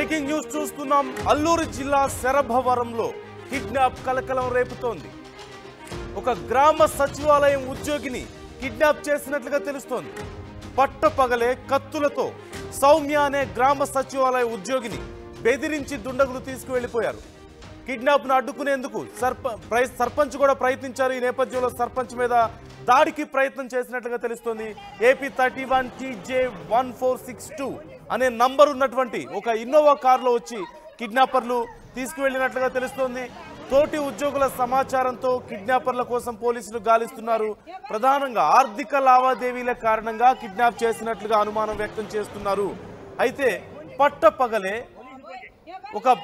Breaking news చూస్తున్నాం. అల్లూరు జిల్లా శరభవరంలో kidnap కలకలం రేపుతోంది. ఒక గ్రామ సచివాలయం ఉద్యోగిని కిడ్నాప్ చేసినట్లుగా తెలుస్తోంది. పట్టపగలే కత్తులతో సౌమ్య అనే గ్రామ సచివాలయ ఉద్యోగిని బెదిరించి దుండగులు తీసుకువెళ్లిపోయారు. కిడ్నాప్ను అడ్డుకునేందుకు సర్పంచ్ కూడా ప్రయత్నించారు. ఈ నేపథ్యంలో సర్పంచ్ మీద దాడికి ప్రయత్నం చేసినట్లుగా తెలుస్తోంది. AP 31 TJ 1462 అనే నంబర్ ఉన్నటువంటి ఒక ఇన్నోవా కారులో వచ్చి కిడ్నాపర్లు తీసుకువెళ్లినట్లుగా తెలుస్తోంది. తోటి ఉద్యోగుల సమాచారంతో కిడ్నాపర్ల కోసం పోలీసులు గాలిస్తున్నారు. ప్రధానంగా ఆర్థిక లావాదేవీల కారణంగా కిడ్నాప్ చేసినట్లుగా అనుమానం వ్యక్తం చేస్తున్నారు. అయితే పట్టపగలే ఒక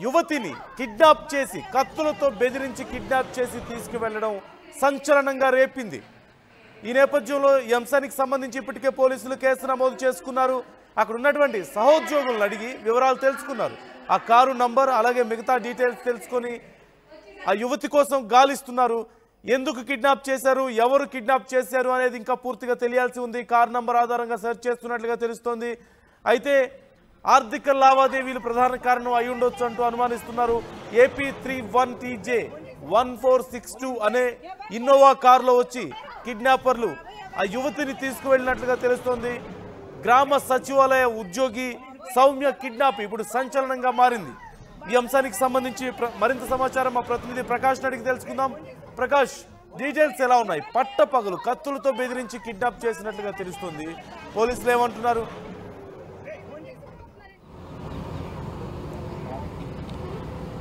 యువతిని కిడ్నాప్ చేసి కత్తులతో బెదిరించి కిడ్నాప్ చేసి తీసుకువెళ్లడం సంచలనంగా రేపింది. ఈ నేపథ్యంలో ఈ అంశానికి సంబంధించి ఇప్పటికే పోలీసులు కేసు నమోదు చేసుకున్నారు. అక్కడ ఉన్నటువంటి సహోద్యోగులను అడిగి వివరాలు తెలుసుకున్నారు. ఆ కారు నంబర్ అలాగే మిగతా డీటెయిల్స్ తెలుసుకొని ఆ యువతి కోసం గాలిస్తున్నారు. ఎందుకు కిడ్నాప్ చేశారు, ఎవరు కిడ్నాప్ చేశారు అనేది ఇంకా పూర్తిగా తెలియాల్సి ఉంది. కారు నంబర్ ఆధారంగా సెర్చ్ చేస్తున్నట్లుగా తెలుస్తోంది. అయితే ఆర్థిక లావాదేవీలు ప్రధాన కారణం అయి ఉండొచ్చు అంటూ అనుమానిస్తున్నారు. AP 31 TJ 1462 అనే ఇన్నోవా కారులో వచ్చి కిడ్నాపర్లు ఆ యువతిని తీసుకువెళ్ళినట్లుగా తెలుస్తోంది. గ్రామ సచివాలయ ఉద్యోగి సౌమ్య కిడ్నాప్ ఇప్పుడు సంచలనంగా మారింది. ఈ అంశానికి సంబంధించి మరింత సమాచారం మా ప్రతినిధి ప్రకాష్ అడిగి తెలుసుకుందాం. ప్రకాష్, డీటెయిల్స్ ఎలా ఉన్నాయి? పట్టపగలు కత్తులతో బెదిరించి కిడ్నాప్ చేసినట్లుగా తెలుస్తుంది. పోలీసులు ఏమంటున్నారు?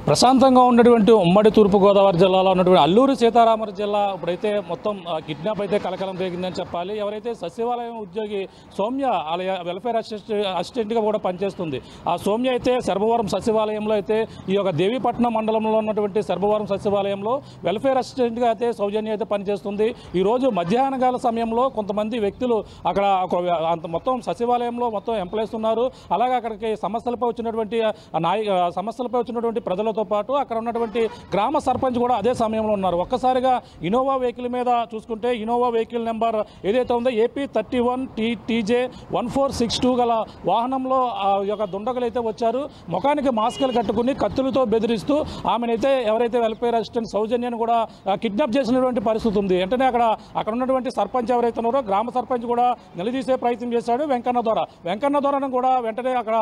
ప్రశాంతంగా ఉన్నటువంటి ఉమ్మడి తూర్పుగోదావరి జిల్లాలో ఉన్నటువంటి అల్లూరు సీతారామరాజు జిల్లా ఇప్పుడైతే మొత్తం కిడ్నాప్ అయితే కలకలం రేగిందని చెప్పాలి. ఎవరైతే సచివాలయం ఉద్యోగి సౌమ్య వెల్ఫేర్ అసిస్టెంట్గా కూడా పనిచేస్తుంది. ఆ సౌమ్య అయితే సర్భవరం సచివాలయంలో అయితే ఈ యొక్క దేవీపట్నం మండలంలో ఉన్నటువంటి సర్భవరం సచివాలయంలో వెల్ఫేర్ అసిస్టెంట్గా అయితే సౌజన్య అయితే పనిచేస్తుంది. ఈరోజు మధ్యాహ్నకాల సమయంలో కొంతమంది వ్యక్తులు అక్కడ మొత్తం సచివాలయంలో మొత్తం ఎంప్లాయీస్ ఉన్నారు. అలాగే అక్కడికి సమస్యలపై వచ్చినటువంటి ప్రజలతో పాటు అక్కడ ఉన్నటువంటి గ్రామ సర్పంచ్ కూడా అదే సమయంలో ఉన్నారు. ఒక్కసారిగా ఇన్నోవా వెహికల్ మీద చూసుకుంటే ఇన్నోవా వెహికల్ నెంబర్ ఏదైతే ఉందో AP 31 TJ 1462 గల వాహనంలో ఆ యొక్క దుండగులు అయితే వచ్చారు. ముఖానికి మాస్కులు కట్టుకుని కత్తులతో బెదిరిస్తూ ఆమెనైతే ఎవరైతే వెల్ఫేర్ అసిస్టెంట్ సౌజన్యాన్ని కూడా కిడ్నాప్ చేసినటువంటి పరిస్థితి ఉంది. వెంటనే అక్కడ ఉన్నటువంటి సర్పంచ్ ఎవరైతే ఉన్నారో గ్రామ సర్పంచ్ కూడా నిలదీసే ప్రయత్నం చేశాడు. వెంకన్న ద్వారాను కూడా వెంటనే అక్కడ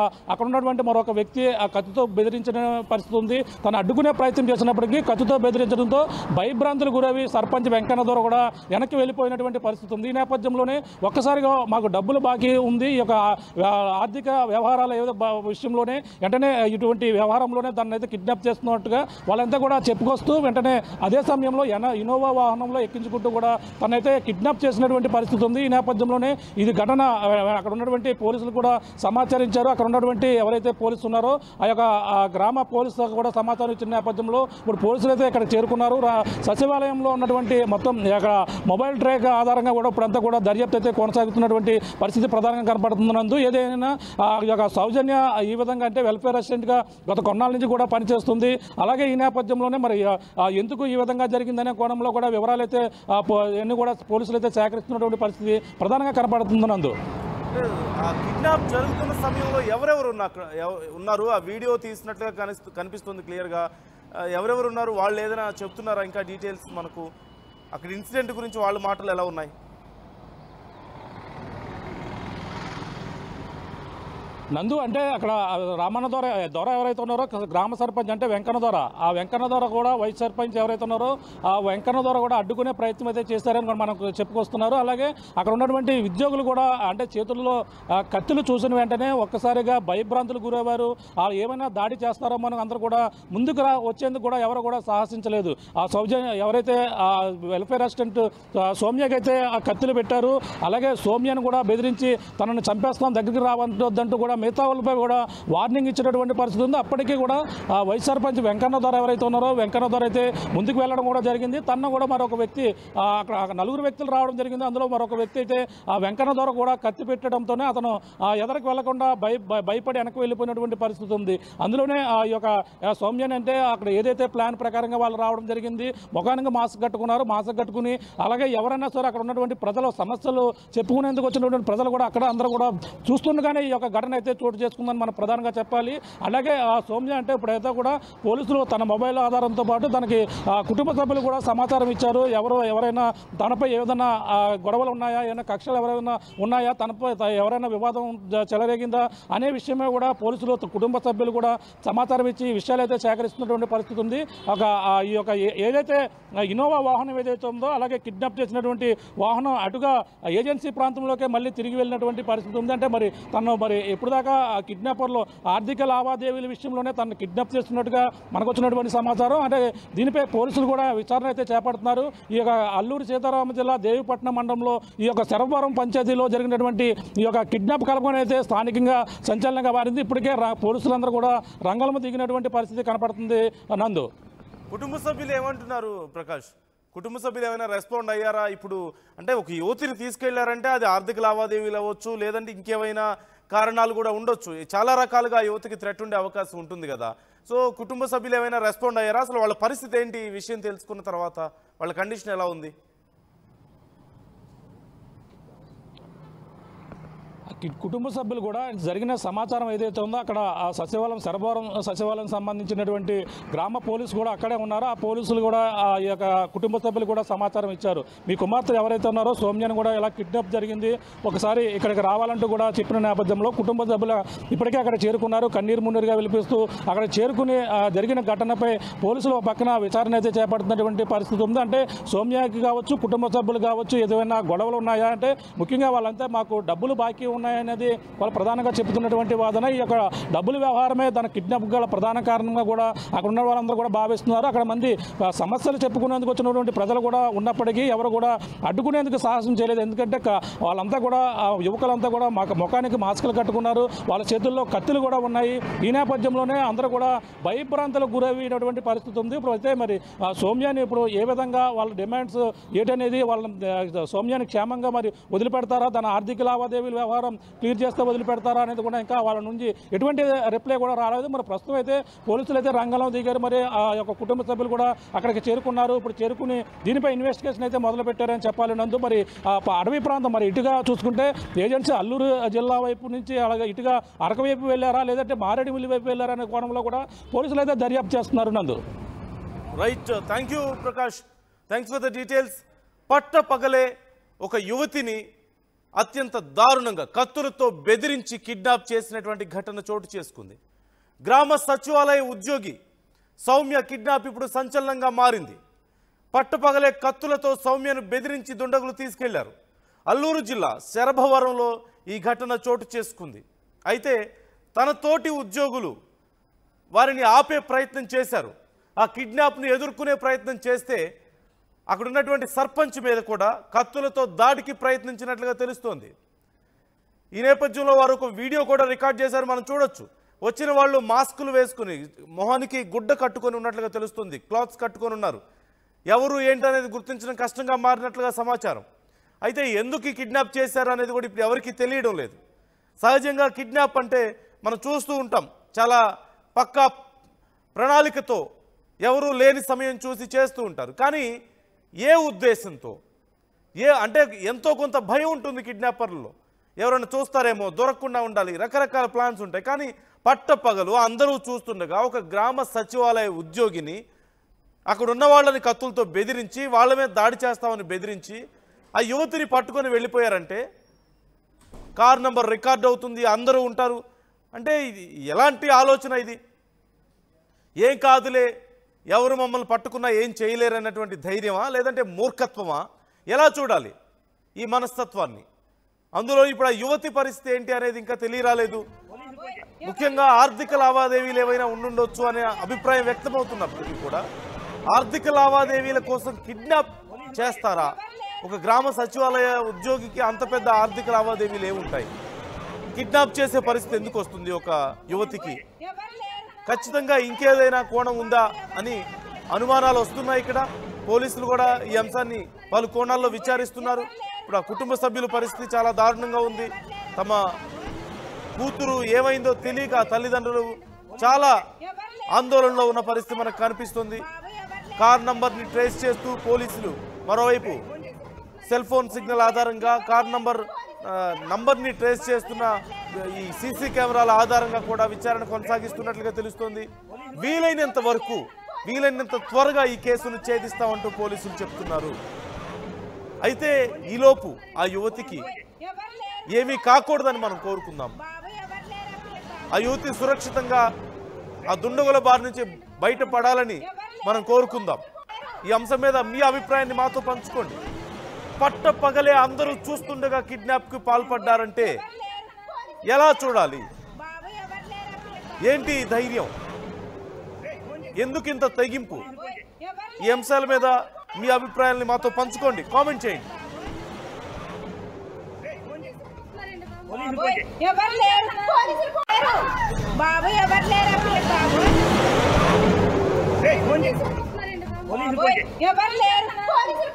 ఉన్నటువంటి మరొక వ్యక్తి ఆ కత్తితో బెదిరించిన పరిస్థితి ఉంది. తను అడ్డుకునే ప్రయత్నం చేసినప్పటికీ కత్తితో బెదిరించడంతో భయభ్రాంతులు గురవి సర్పంచ్ వెంకన్న ద్వారా కూడా వెనక్కి వెళ్ళిపోయినటువంటి పరిస్థితి ఉంది. ఈ నేపథ్యంలోనే ఒక్కసారిగా మాకు డబ్బులు బాకీ ఉంది, ఈ యొక్క ఆర్థిక వ్యవహారాల విషయంలోనే వెంటనే ఇటువంటి వ్యవహారంలోనే దాన్ని అయితే కిడ్నాప్ చేస్తున్నట్టుగా వాళ్ళంతా కూడా చెప్పుకొస్తూ వెంటనే అదే సమయంలో ఇన్నోవా వాహనంలో ఎక్కించుకుంటూ కూడా తనైతే కిడ్నాప్ చేసినటువంటి పరిస్థితి ఉంది. ఈ నేపథ్యంలోనే ఇది ఘటన అక్కడ ఉన్నటువంటి పోలీసులు కూడా సమాచారించారు. అక్కడ ఉన్నటువంటి ఎవరైతే పోలీసులు ఉన్నారో ఆ యొక్క గ్రామ పోలీసు కూడా సమాచారం ఇచ్చిన నేపథ్యంలో ఇప్పుడు పోలీసులు అయితే ఇక్కడ చేరుకున్నారు. సచివాలయంలో ఉన్నటువంటి మొత్తం అక్కడ మొబైల్ ట్రాక్ ఆధారంగా కూడా ఇప్పుడంతా కూడా దర్యాప్తు అయితే కొనసాగుతున్నటువంటి పరిస్థితి ప్రధానంగా కనపడుతున్నందు ఏదైనా ఈ యొక్క సౌజన్య ఈ విధంగా అంటే వెల్ఫేర్ అసిస్టెంట్గా గత కొన్నాళ్ళ నుంచి కూడా పనిచేస్తుంది. అలాగే ఈ నేపథ్యంలోనే మరి ఎందుకు ఈ విధంగా జరిగిందనే కోణంలో కూడా వివరాలు అయితే అన్ని కూడా పోలీసులు అయితే సేకరిస్తున్నటువంటి పరిస్థితి ప్రధానంగా కనపడుతున్నందు. కిడ్నాప్ జరుగుతున్న సమయంలో ఎవరెవరు ఉన్నారు? ఆ వీడియో తీసినట్లుగా కనిపిస్తుంది క్లియర్గా. ఎవరెవరు ఉన్నారు, వాళ్ళు ఏదైనా చెప్తున్నారా ఇంకా డీటెయిల్స్ మనకు? అక్కడ ఇన్సిడెంట్ గురించి వాళ్ళ మాటలు ఎలా ఉన్నాయి? నందు అంటే అక్కడ రామన్న దొర ఎవరైతే ఉన్నారో గ్రామ సర్పంచ్ అంటే వెంకన్న దొర, ఆ వెంకన్న దొర కూడా వైస్ సర్పంచ్ ఎవరైతే ఉన్నారో ఆ వెంకన్న దొర కూడా అడ్డుకునే ప్రయత్నం అయితే చేశారని కూడా మనకు చెప్పుకొస్తున్నారు. అలాగే అక్కడ ఉన్నటువంటి ఉద్యోగులు కూడా అంటే చేతుల్లో కత్తులు చూసిన వెంటనే ఒక్కసారిగా భయభ్రాంతులు గురయ్యారు. ఏమైనా దాడి చేస్తారో మనం అందరూ కూడా ముందుకు వచ్చేందుకు కూడా ఎవరు కూడా సాహసించలేదు. ఆ సౌజన్య ఎవరైతే వెల్ఫేర్ అసిస్టెంట్ సౌమ్యకైతే ఆ కత్తులు పెట్టారు. అలాగే సౌమ్యను కూడా బెదిరించి తనను చంపేస్తాం, దగ్గరికి రావద్దంటూ కూడా మిగతా వాళ్ళపై కూడా వార్నింగ్ ఇచ్చినటువంటి పరిస్థితి ఉంది. అప్పటికీ కూడా వైస్ సర్పంచ్ వెంకన్న ద్వారా ఎవరైతే ఉన్నారో వెంకన్న ద్వారా అయితే ముందుకు వెళ్ళడం కూడా జరిగింది. తన కూడా మరొక వ్యక్తి అక్కడ నలుగురు వ్యక్తులు రావడం జరిగింది. అందులో మరొక వ్యక్తి అయితే ఆ వెంకన్న ద్వారా కూడా కత్తి పెట్టడంతోనే అతను ఎదరికి వెళ్లకుండా భయపడి వెనక్కి వెళ్ళిపోయినటువంటి పరిస్థితి ఉంది. అందులోనే ఆ యొక్క సౌమ్యని అంటే అక్కడ ఏదైతే ప్లాన్ ప్రకారంగా వాళ్ళు రావడం జరిగింది. ముఖానికి మాస్క్ కట్టుకున్నారు. మాస్క్ కట్టుకుని అలాగే ఎవరైనా సరే అక్కడ ఉన్నటువంటి ప్రజల సమస్యలు చెప్పుకునేందుకు వచ్చినటువంటి ప్రజలు కూడా అక్కడ అందరూ కూడా చూస్తుండగానే ఈ యొక్క ఘటన అయితే అయితే చోటు చేసుకుందని మనం ప్రధానంగా చెప్పాలి. అలాగే ఆ సౌమ్య అంటే ఇప్పుడైతే కూడా పోలీసులు తన మొబైల్ ఆధారంతో పాటు తనకి కుటుంబ సభ్యులు కూడా సమాచారం ఇచ్చారు. ఎవరైనా తనపై ఏదైనా గొడవలు ఉన్నాయా, ఏమైనా కక్షలు ఎవరైనా ఉన్నాయా, తనపై ఎవరైనా వివాదం చెలరేగిందా అనే విషయమే కూడా పోలీసులు కుటుంబ సభ్యులు కూడా సమాచారం ఇచ్చి విషయాలు అయితే సేకరిస్తున్నటువంటి పరిస్థితి ఉంది. ఈ యొక్క ఏదైతే ఇన్నోవా వాహనం ఏదైతే ఉందో అలాగే కిడ్నాప్ చేసినటువంటి వాహనం అటుగా ఏజెన్సీ ప్రాంతంలోకే మళ్ళీ తిరిగి వెళ్ళినటువంటి పరిస్థితి ఉంది. అంటే మరి ఎప్పుడు దాకా కిడ్నాపర్లు ఆర్థిక లావాదేవీల విషయంలోనే తనను కిడ్నాప్ చేస్తున్నట్టుగా మనకు వచ్చినటువంటి సమాచారం. అంటే దీనిపై పోలీసులు కూడా విచారణ అయితే చేపడుతున్నారు. ఈ యొక్క అల్లూరు సీతారామ జిల్లా దేవిపట్నం మండలంలో ఈ యొక్క శరభవరం పంచాయతీలో జరిగినటువంటి ఈ యొక్క కిడ్నాప్ కలపడం అయితే స్థానికంగా సంచలనంగా మారింది. ఇప్పటికే పోలీసులందరూ కూడా రంగంలో దిగినటువంటి పరిస్థితి కనపడుతుంది. నందు, కుటుంబ సభ్యులు ఏమంటున్నారు ప్రకాష్? కుటుంబ సభ్యులు ఏమైనా రెస్పాండ్ అయ్యారా? ఇప్పుడు అంటే ఒక యువతిని తీసుకెళ్లారంటే అది ఆర్థిక లావాదేవీలు అవ్వచ్చు, లేదంటే ఇంకేమైనా కారణాలు కూడా ఉండొచ్చు. చాలా రకాలుగా యువతికి థ్రెట్ ఉండే అవకాశం ఉంటుంది కదా. సో కుటుంబ సభ్యులు ఏమైనా రెస్పాండ్ అయ్యారా? అసలు వాళ్ళ పరిస్థితి ఏంటి ఈ విషయం తెలుసుకున్న తర్వాత? వాళ్ళ కండిషన్ ఎలా ఉంది? కుటుంబ సభ్యులు కూడా జరిగిన సమాచారం ఏదైతే ఉందో అక్కడ ఆ సచివాలయం శరభవరం సచివాలయం సంబంధించినటువంటి గ్రామ పోలీసు కూడా అక్కడే ఉన్నారు. ఆ పోలీసులు కూడా ఈ యొక్క కుటుంబ సభ్యులు కూడా సమాచారం ఇచ్చారు. మీ కుమార్తె ఎవరైతే ఉన్నారో సౌమ్యను కూడా ఇలా కిడ్నాప్ జరిగింది, ఒకసారి ఇక్కడికి రావాలంటూ కూడా చెప్పిన నేపథ్యంలో కుటుంబ సభ్యులు ఇప్పటికే అక్కడ చేరుకున్నారు. కన్నీరు మున్నీరుగా విలిపిస్తూ అక్కడ చేరుకుని జరిగిన ఘటనపై పోలీసులు పక్కన విచారణ అయితే చేపడుతున్నటువంటి పరిస్థితి ఉంది. అంటే సౌమ్యకి కావచ్చు, కుటుంబ సభ్యులు కావచ్చు, ఏదైనా గొడవలు ఉన్నాయా అంటే ముఖ్యంగా వాళ్ళంతా మాకు డబ్బులు బాకీ ఉన్నాయనేది వాళ్ళు ప్రధానంగా చెబుతున్నటువంటి వాదన. ఈ యొక్క డబ్బుల వ్యవహారమే తన కిడ్నాప్ గల ప్రధాన కారణంగా కూడా అక్కడ ఉన్న వాళ్ళందరూ కూడా భావిస్తున్నారు. అక్కడ మంది సమస్యలు చెప్పుకునేందుకు వచ్చినటువంటి ప్రజలు కూడా ఉన్నప్పటికీ ఎవరు కూడా అడ్డుకునేందుకు సాహసం చేయలేదు. ఎందుకంటే వాళ్ళంతా కూడా యువకులంతా కూడా ముఖానికి మాస్కులు కట్టుకున్నారు, వాళ్ళ చేతుల్లో కత్తులు కూడా ఉన్నాయి. ఈ నేపథ్యంలోనే అందరూ కూడా భయభ్రాంతులకు గురయ్యేటువంటి పరిస్థితి ఉంది. ఇప్పుడు అయితే మరి సౌమ్యాన్ని ఇప్పుడు ఏ విధంగా వాళ్ళ డిమాండ్స్ ఏంటనేది వాళ్ళ సౌమ్యాన్ని క్షేమంగా మరి వదిలిపెడతారా, తన ఆర్థిక లావాదేవీల వ్యవహారం క్లియర్ చేస్తే వదిలిపెడతారా అనేది కూడా ఇంకా వాళ్ళ నుంచి ఎటువంటి రిప్లై కూడా రాలేదు. మరి ప్రస్తుతం అయితే పోలీసులు అయితే రంగంలో దిగారు. మరి ఆ యొక్క కుటుంబ సభ్యులు కూడా అక్కడికి చేరుకున్నారు. ఇప్పుడు చేరుకుని దీనిపై ఇన్వెస్టిగేషన్ అయితే మొదలు పెట్టారని చెప్పాలి. నందు, మరి అడవి ప్రాంతం మరి ఇటుగా చూసుకుంటే ఏజెన్సీ అల్లూరు జిల్లా వైపు నుంచి అలాగే ఇటుగా అరకు వైపు వెళ్ళారా లేదంటే మారేడుమిల్లి వైపు వెళ్ళారా అనే కోణంలో కూడా పోలీసులు అయితే దర్యాప్తు చేస్తున్నారు. నందు, right, thank you Prakash, thanks for the details. పట్ట పగలే ఒక యువతిని అత్యంత దారుణంగా కత్తులతో బెదిరించి కిడ్నాప్ చేసినటువంటి ఘటన చోటు చేసుకుంది. గ్రామ సచివాలయ ఉద్యోగి సౌమ్య కిడ్నాప్ ఇప్పుడు సంచలనంగా మారింది. పట్టపగలే కత్తులతో సౌమ్యను బెదిరించి దుండగులు తీసుకెళ్లారు. అల్లూరు జిల్లా శరభవరంలో ఈ ఘటన చోటు చేసుకుంది. అయితే తన తోటి ఉద్యోగులు వారిని ఆపే ప్రయత్నం చేశారు. ఆ కిడ్నాప్ను ఎదుర్కొనే ప్రయత్నం చేస్తే అక్కడ ఉన్నటువంటి సర్పంచ్ మీద కూడా కత్తులతో దాడికి ప్రయత్నించినట్లుగా తెలుస్తోంది. ఈ నేపథ్యంలో వారు ఒక వీడియో కూడా రికార్డ్ చేశారు, మనం చూడొచ్చు. వచ్చిన వాళ్ళు మాస్కులు వేసుకుని మొహానికి గుడ్డ కట్టుకొని ఉన్నట్లుగా తెలుస్తుంది, క్లాత్స్ కట్టుకొని ఉన్నారు. ఎవరు ఏంటనేది గుర్తించడం కష్టంగా మారినట్లుగా సమాచారం. అయితే ఎందుకు కిడ్నాప్ చేశారు అనేది కూడా ఇప్పుడు ఎవరికి తెలియడం లేదు. సహజంగా కిడ్నాప్ అంటే మనం చూస్తూ ఉంటాం, చాలా పక్కా ప్రణాళికతో ఎవరు లేని సమయం చూసి చేస్తూ ఉంటారు. కానీ ఏ ఉద్దేశంతో, అంటే ఎంతో కొంత భయం ఉంటుంది కిడ్నాపర్లలో. ఎవరైనా చూస్తారేమో, దొరకకుండా ఉండాలి, రకరకాల ప్లాన్స్ ఉంటాయి. కానీ పట్టపగలు అందరూ చూస్తుండగా ఒక గ్రామ సచివాలయ ఉద్యోగిని అక్కడ ఉన్న వాళ్ళని కత్తులతో బెదిరించి వాళ్ళ మీద దాడి చేస్తామని బెదిరించి ఆ యువతిని పట్టుకొని వెళ్ళిపోయారంటే కార్ నంబర్ రికార్డ్ అవుతుంది, అందరూ ఉంటారు. అంటే ఇది ఎలాంటి ఆలోచన? ఇది ఏం కాదులే, ఎవరు మమ్మల్ని పట్టుకున్నా ఏం చేయలేరన్నటువంటి ధైర్యమా లేదంటే మూర్ఖత్వమా? ఎలా చూడాలి ఈ మనస్తత్వాన్ని? అందులో ఇప్పుడు ఆ యువతి పరిస్థితి ఏంటి అనేది ఇంకా తెలియరాలేదు. ముఖ్యంగా ఆర్థిక లావాదేవీలు ఏవైనా ఉండుండొచ్చు అనే అభిప్రాయం వ్యక్తమవుతున్నప్పటికీ కూడా ఆర్థిక లావాదేవీల కోసం కిడ్నాప్ చేస్తారా? ఒక గ్రామ సచివాలయ ఉద్యోగికి అంత పెద్ద ఆర్థిక లావాదేవీలు ఏముంటాయి? కిడ్నాప్ చేసే పరిస్థితి ఎందుకు వస్తుంది ఒక యువతికి? ఖచ్చితంగా ఇంకేదైనా కోణం ఉందా అని అనుమానాలు వస్తున్నాయి. ఇక్కడ పోలీసులు కూడా ఈ అంశాన్ని పలు కోణాల్లో విచారిస్తున్నారు. ఇప్పుడు ఆ కుటుంబ సభ్యుల పరిస్థితి చాలా దారుణంగా ఉంది. తమ కూతురు ఏమైందో తెలియక తల్లిదండ్రులు చాలా ఆందోళనలో ఉన్న పరిస్థితి మనకు కనిపిస్తుంది. కార్ నంబర్ని ట్రేస్ చేస్తూ పోలీసులు మరోవైపు సెల్ ఫోన్ సిగ్నల్ ఆధారంగా కార్ నంబర్ నంబర్ని ట్రేస్ చేస్తున్న ఈ సీసీ కెమెరాల ఆధారంగా కూడా విచారణ కొనసాగిస్తున్నట్లుగా తెలుస్తోంది. వీలైనంత త్వరగా ఈ కేసును ఛేదిస్తామంటూ పోలీసులు చెప్తున్నారు. అయితే ఈలోపు ఆ యువతికి ఏమీ కాకూడదని మనం కోరుకుందాం. ఆ యువతి సురక్షితంగా ఆ దుండగుల బారి నుంచి బయటపడాలని మనం కోరుకుందాం. ఈ అంశం మీద మీ అభిప్రాయాన్ని మాతో పంచుకోండి. పట్ట పగలే అందరూ చూస్తుండగా కిడ్నాప్కి పాల్పడ్డారంటే ఎలా చూడాలి? ఏంటి ధైర్యం? ఎందుకింత తెగింపు? ఈ అంశాల మీద మీ అభిప్రాయాన్ని మాతో పంచుకోండి, కామెంట్ చేయండి. ఎవరు లేరు బాబు, ఎవరు లేరు బాబు, ఎవరు లేరు